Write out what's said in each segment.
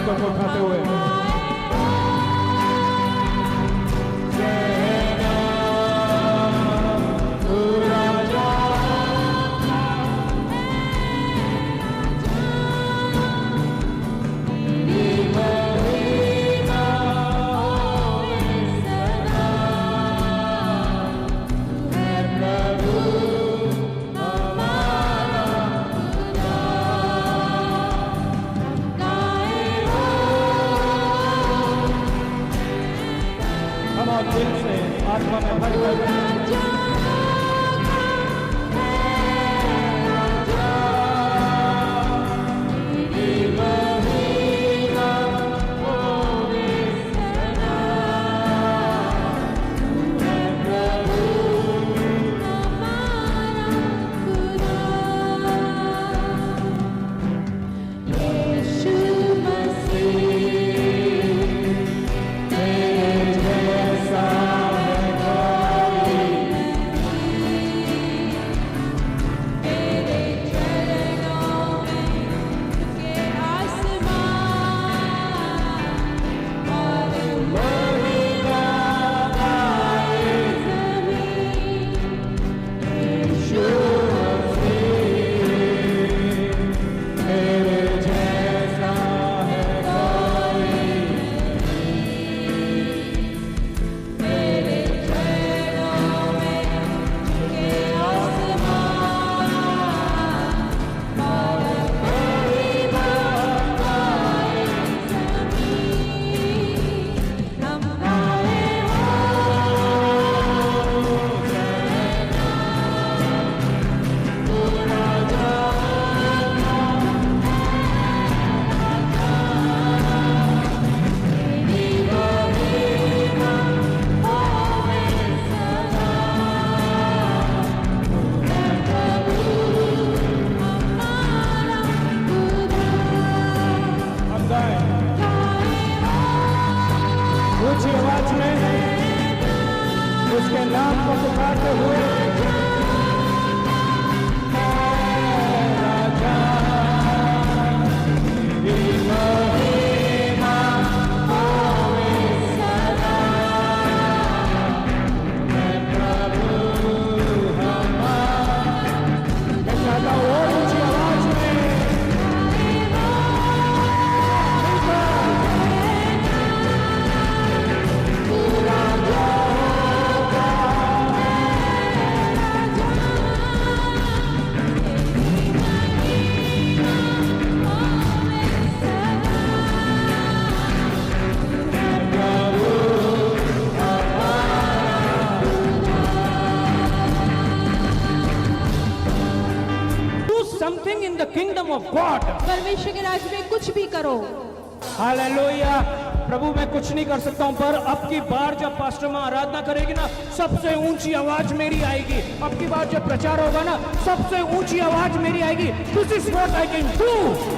हाथों को उठाते हुए दिल से आत्मा में भर ऊंची आवाज में उसके नाम को पुकारते हुए राजा something in the kingdom of God. परमेश्वर के राज्य में कुछ भी करो। हालेलुया। प्रभु मैं कुछ नहीं कर सकता हूं, पर अब की बार जब पास्टर मां आराधना करेगी ना, सबसे ऊंची आवाज मेरी आएगी। अब की बार जब प्रचार होगा ना, सबसे ऊंची आवाज मेरी आएगी। This is what I can do.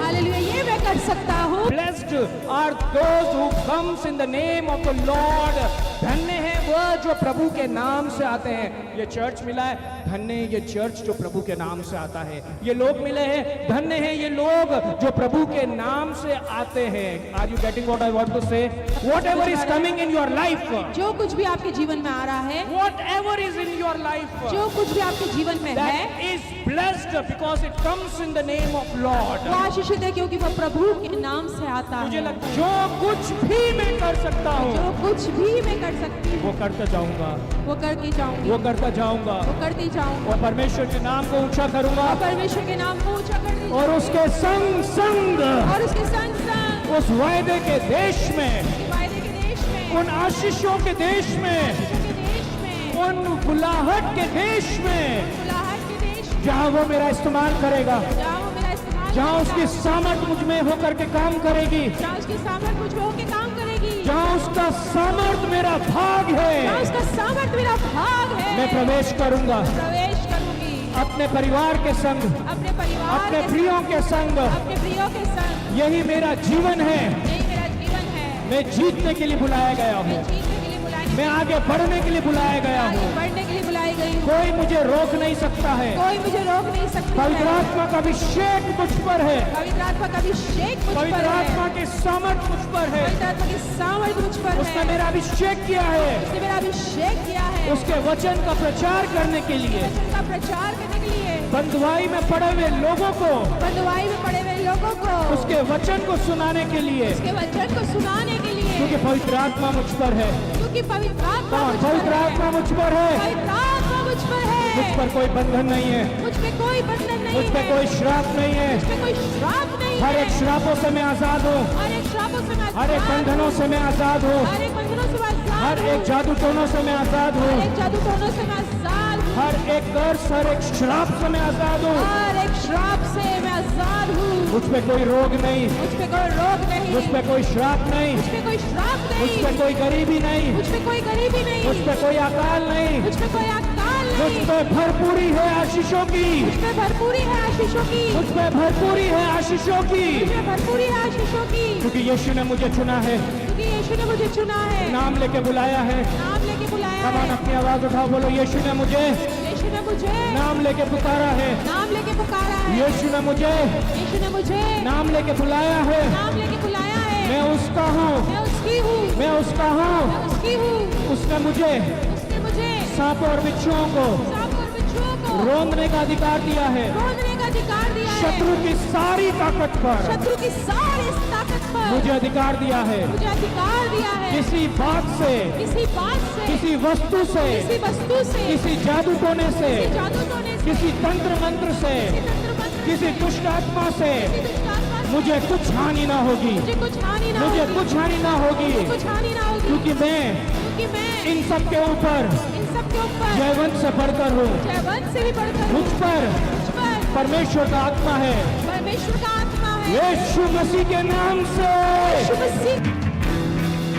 Hallelujah, ये मैं कर सकता हूँ। Blessed are those who comes in the name of the Lord. धन्य है वह जो प्रभु के नाम से आते हैं। ये चर्च मिला है, धन्य है ये चर्च जो प्रभु के नाम से आता है। ये लोग मिले हैं, धन्य है ये लोग जो प्रभु के नाम से आते हैं। Are you getting what I want to say? Whatever is coming in your life, जो कुछ भी आपके जीवन में आ रहा है, whatever is in your life, जो कुछ भी आपके जीवन में है, that is blessed because it comes in the name of Lord. वो आशीषित है क्योंकि वो प्रभु के नाम से आता है। मुझे लगता है जो कुछ भी मैं कर सकता हूँ, जो कुछ भी मैं कर सकती हूँ, वो करता जाऊंगा, वो करके जाऊंगी, वो करता जाऊंगा, वो करती जाऊंगा, और परमेश्वर के नाम को ऊंचा करूंगा, और परमेश्वर के नाम को ऊंचा करती और उसके संग संग, और उसके संग संग उस वायदे के देश में, वायदे के देश में, उन आशीषों के देश में, के देश में, उन बुलाहट के देश में, बुलाहट के देश में, जहाँ वो मेरा इस्तेमाल करेगा, जहाँ वो मेरा इस्तेमाल, जहाँ उसकी सामर्थ मुझ में होकर के काम करेगी, जहाँ उसकी सामर्थ मुझ में होकर काम करेगी, जहाँ उसका सामर्थ मेरा भाग जहाँ है, उसका सामर्थ मेरा भाग है, मैं प्रवेश करूंगा प्रवेश करूंगी अपने परिवार के संग, अपने परिवार अपने के प्रियों के संग। अपने प्रियों के संग। यही मेरा जीवन है, यही मेरा जीवन है। मैं जीतने के लिए बुलाया गया हूँ। मैं जीतने के लिए बुलाने मैं आगे बढ़ने के लिए बुलाया गया आगे हूँ। बढ़ने के लिए बुलाई गई हूँ। कोई मुझे रोक नहीं सकता है। कोई मुझे रोक नहीं सकता पवित्र है। आत्मा का अभिषेक मुझ पर है। पवित्र आत्मा का अभिषेक मुझ पर पवित्र है। आत्मा की सामर्थ मुझ पर है। पवित्र आत्मा की सामर्थ मुझ पर उसने है। मेरा अभिषेक किया है उसने मेरा अभिषेक किया है उसके वचन का प्रचार करने के लिए, वचन का प्रचार करने के लिए, बंधुआई में पड़े हुए लोगों को बंधुआई में पड़े हुए लोगों को उसके वचन को सुनाने के लिए, उसके वचन को सुनाने के लिए, क्योंकि पवित्र आत्मा मुझ पर है। क्योंकि पवित्र आत्मा मुझ पर पवित्र है। आत्मा मुझ पर है। पवित्र आत्मा मुझ पर मुझ है। पर कोई बंधन नहीं है, मुझ पे कोई बंधन नहीं मुझ पे है। कोई श्राप नहीं है। मुझ पे कोई श्राप नहीं हर है। एक श्रापों से मैं आजाद हूँ। हर एक श्रापों से मैं हर एक आजाद बंधनों से मैं आजाद हूँ। हूँ। हर एक बंधनों से मैं आजाद हर हूँ। एक जादू टोनों से मैं आजाद हूँ। हर एक जादू टोनों से मैं आजाद हूँ। हर एक कर्ज, हर एक श्राप से मैं आजाद हूँ। हर एक श्राप से मैं आजाद हूँ। मुझ पे कोई रोग नहीं, मुझ पे कोई रोग नहीं, मुझ पे कोई श्राप नहीं, मुझ पे कोई श्राप मुझ नहीं, पे कोई गरीबी नहीं, मुझ पे कोई गरीबी नहीं, मुझ पे कोई अकाल नहीं, मुझ पे कोई अकाल मुझ नहीं, पे भरपूरी है आशीषों की, मुझ पे भरपूरी है आशीषों की, मुझ पे भरपूरी है आशीषों की, मुझ पे भरपूरी है आशीषों की, क्योंकि यीशु ने मुझे चुना है, क्योंकि यीशु ने मुझे चुना है, नाम लेके बुलाया है। नाम लेके बुलाया कमान है। अपनी आवाज उठाओ, बोलो यीशु ने मुझे यीशु ने मुझे नाम लेके पुकारा है। नाम लेके पुकारा है। यीशु ने मुझे यीशु ने मुझे नाम लेके बुलाया है। नाम लेके बुलाया है। मैं उसका हूँ, मैं उसकी हूँ, मैं उसका हूँ। मैं उसकी हूँ। उसने मुझे उसने मुझे सांप और बिच्छुओं को सांप और बिच्छुओं को रोंदने का अधिकार दिया है। रोकने का अधिकार दिया है। शत्रु की सारी ताकत पर शत्रु की सारी ताकत पर मुझे अधिकार दिया है। मुझे अधिकार दिया है। किसी बात से, किसी बात से, किसी वस्तु से, किसी वस्तु से, किसी जादू टोने से, किसी जादू टोने से, किसी तंत्र मंत्र से, किसी तंत्र मंत्र से, किसी दुष्ट आत्मा से किसी दुष्ट आत्मा से मुझे कुछ हानि ना होगी, मुझे कुछ हानि ना मुझे होगी, कुछ हानि ना होगी, मुझे कुछ हानि ना होगी, क्योंकि मैं क्योंकि मैं इन सब के ऊपर इन सब के ऊपर जयवंत से बढ़कर हूँ। जयवंत से भी बढ़कर मुझ हूँ। पर मुझ पर परमेश्वर का आत्मा है। परमेश्वर का आत्मा है। यीशु मसीह के नाम से यीशु मसीह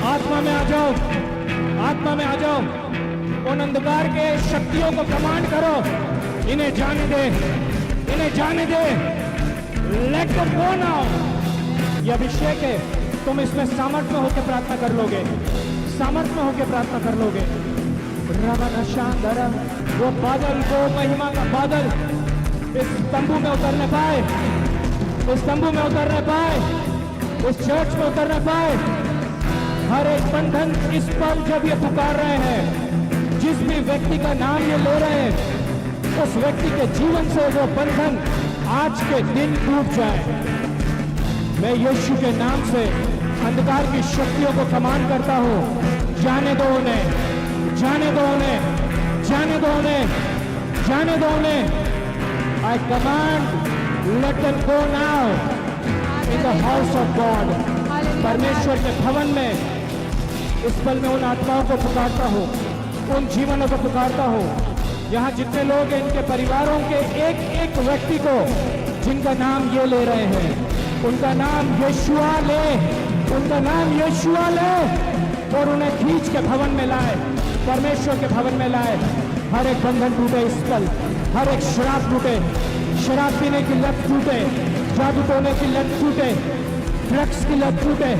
आत्मा में आ जाओ, आत्मा में आ जाओ। उन अंधकार के शक्तियों को कमांड करो, इन्हें जाने दे, इन्हें जाने दे। Let them go now. ये अभिषेक है, तुम इसमें सामर्थ में होकर प्रार्थना कर लोगे, सामर्थ में होकर प्रार्थना कर लोगे। रमन शांदर, वो बादल, वो महिमा का बादल इस तंबू में उतरने पाए, इस तंबू में उतरने पाए, इस चर्च में उतरने पाए। हर एक बंधन इस पल जब ये पुकार रहे हैं, जिस भी व्यक्ति का नाम ये ले रहे हैं, उस व्यक्ति के जीवन से वो बंधन आज के दिन टूट जाए। मैं यीशु के नाम से अंधकार की शक्तियों को कमांड करता हूँ, जाने दो उन्हें, जाने दो उन्हें, जाने दो उन्हें, जाने दो उन्हें। I command, let them go now in the house of God. परमेश्वर के भवन में इस पल में उन आत्माओं को पुकारता हूँ, उन जीवनों को पुकारता हूँ। यहाँ जितने लोग हैं, इनके परिवारों के एक एक व्यक्ति को जिनका नाम ये ले रहे हैं, उनका नाम यीशुआ ले, उनका नाम यीशुआ ले और उन्हें खींच के भवन में लाए, परमेश्वर के भवन में लाए। हर एक बंधन टूटे इस पल, हर एक शराब टूटे, शराब पीने की लत टूटे, जादू टोने की लत टूटे, ड्रग्स की लत टूटे।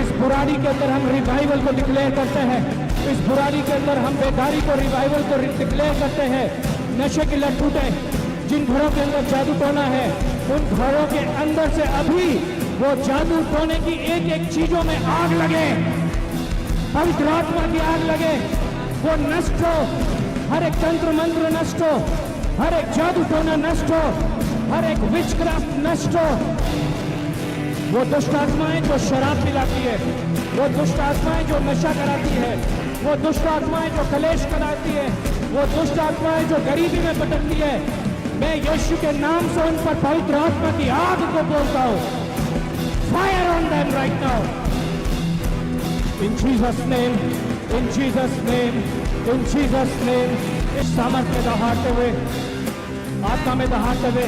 इस बुराई के अंदर हम रिवाइवल को डिक्लेयर करते हैं, इस बुराई के अंदर हम बेकारी को, रिवाइवल को डिक्लेयर करते हैं। नशे की लत टूटे, जिन घरों के अंदर जादू टोना है, उन घरों के अंदर से अभी वो जादू टोने की एक एक चीजों में आग लगे, पवित्र आत्मा की आग लगे, वो नष्ट हो। हर एक तंत्र मंत्र नष्ट हो, हर एक जादू टोना नष्ट हो, हर एक विचक्राफ्ट नष्ट हो। वो दुष्ट आत्माएं जो शराब पिलाती है, वो दुष्ट आत्माएं जो नशा कराती है, वो दुष्ट आत्माएं जो कलेश कराती है, वो दुष्ट आत्माएं जो गरीबी में पटकती है, मैं यीशु के नाम से उन पर पवित्र आत्मा की आग को बोलता हूँ। Fire on them right now in Jesus name, in Jesus name, in Jesus name. इस सामर्थ में दहाड़ते हुए, आत्मा में दहाड़ते हुए,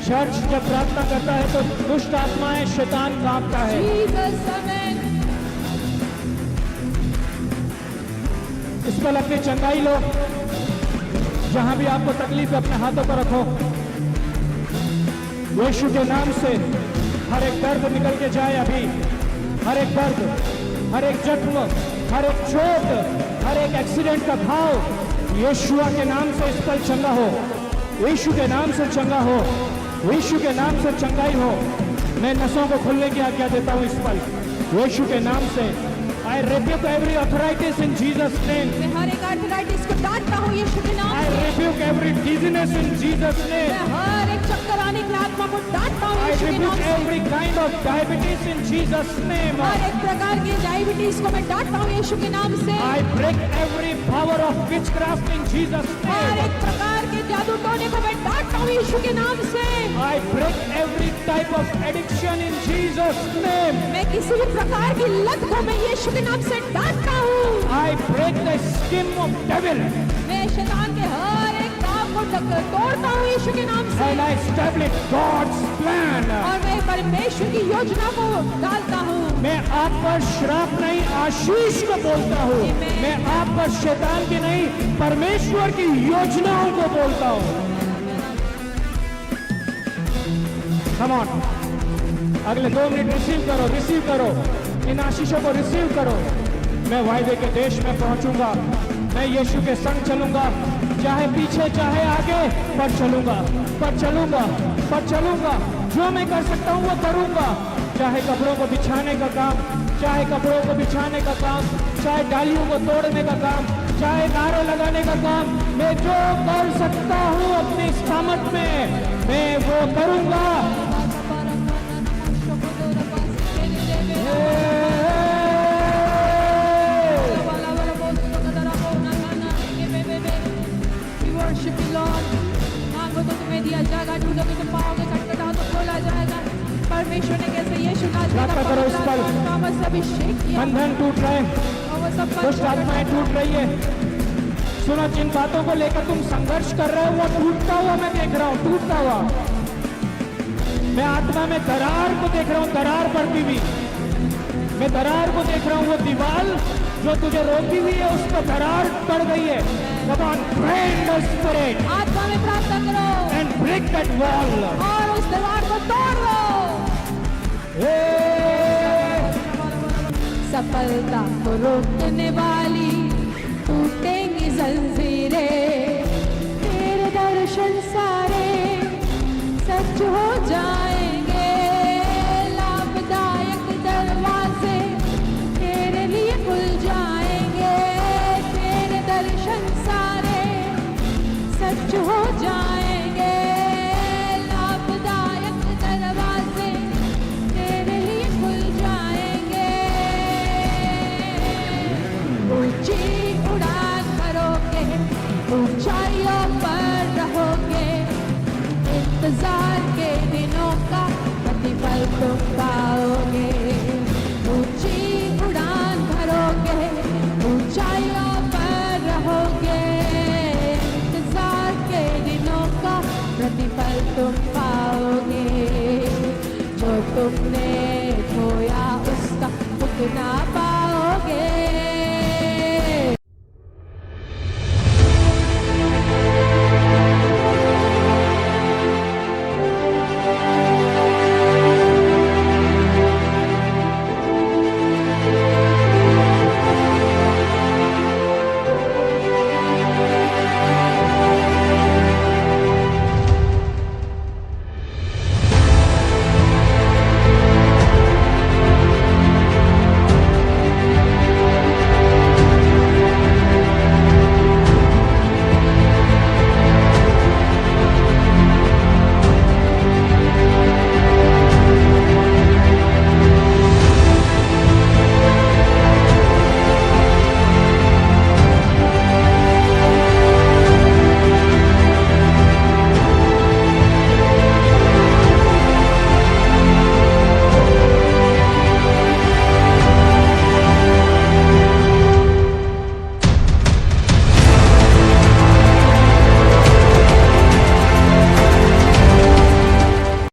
चर्च जब प्रार्थना करता है तो दुष्ट आत्माएं, शैतान कांपता है। Jesus, amen. इस पर अपनी चंगाई लो, जहां भी आपको तकलीफ है अपने हाथों पर रखो। यीशु के नाम से हर एक दर्द निकल के जाए अभी, हर एक दर्द, हर एक जख्म हर एक चोट, हर एक एक्सीडेंट का घाव यीशुआ के नाम से इस पल चंगा हो, यीशु के नाम से चंगा हो, यीशु के नाम से चंगाई हो। मैं नसों को खुलने की आज्ञा देता हूं इस पल यीशु के नाम से। I rebuke every arthritis in Jesus' name. मैं हर एक आर्थराइटिस को डांटता हूँ यीशु के नाम I से। rebuke every dizziness in Jesus' मैं name. हर एक चक्कर आने की आत्मा को डांटता हूँ I यीशु के नाम rebuke से। every kind of diabetes in Jesus' name. हर एक प्रकार के डायबिटीज को मैं डांटता हूँ यीशु के नाम से। I break every power of witchcraft in Jesus' her name. एक प्रकार के जादू टोने को मैं डांटता हूँ यीशु के नाम से। I break every type of addiction in Jesus' name. मैं किसी भी प्रकार की लत को मैं यीशु के नाम से डांटता हूँ। I break the scheme of devil मैं शैतान के हर एक काम को तोड़ता हूँ यीशु के नाम से। and I establish God's plan. और मैं परमेश्वर की योजना को डालता हूँ। मैं आप पर श्राप नहीं आशीष को बोलता हूँ। मैं आप पर शैतान की नहीं परमेश्वर की योजनाओं को बोलता हूँ। Come on. अगले 2 मिनट रिसीव करो इन आशीषों को रिसीव करो। मैं वायदे के देश में पहुंचूंगा, मैं यीशु के संग चलूंगा, चाहे पीछे चाहे आगे, पर चलूंगा। जो मैं कर सकता हूं वो करूंगा, चाहे कपड़ों को बिछाने का काम, चाहे डालियों को तोड़ने का काम, चाहे नारे लगाने का काम, मैं जो कर सकता हूं अपनी सामर्थ में मैं वो करूंगा। We worship you, Lord. मांगो तो तुम्हें दिया जाएगा, ढूंढोगे तो पाओगे, खटखटाओ तो खोला जाएगा। परमेश्वर ने कैसे यीशु का प्रार्थना करो इस पल। अभिषेक किया बंधन टूट रहे, और वो सब दुष्ट आत्माएं टूट रही है। सुनो, जिन बातों को लेकर तुम संघर्ष कर रहे हो वो टूटता हुआ मैं देख रहा हूँ, टूटता हुआ। मैं आत्मा में दरार को देख रहा हूँ, दरार पड़ती हुई। मैं दरार को देख रहा हूँ, वो दीवार जो तुझे रोकती हुई है उस पर दरार पड़ गई है। Come on, pray in the spirit आत्मा में प्रार्थना करो and break that wall. और उस दीवार को तोड़ दो। सफलता को रोकने वाली टूटेंगी जंजीरें, तेरे दर्शन सारे सच हो जाएंगे। लाभदायक दरवाजे तेरे लिए खुल जाएंगे, तेरे दर्शन सारे सच हो जाएंगे। लाभदायक दरवाजे तेरे लिए खुल जाएंगे। ऊंची उड़ान भरोगे, ऊंचाइयों पर रहोगे, इंतजार के दिनों का प्रतिफल तुम पाओगे। ऊंची उड़ान भरोगे, ऊंचाइयों पर रहोगे, इंतजार के दिनों का प्रतिफल तुम पाओगे। जो तुमने खोया उसका मुक्ति ना पाओगे।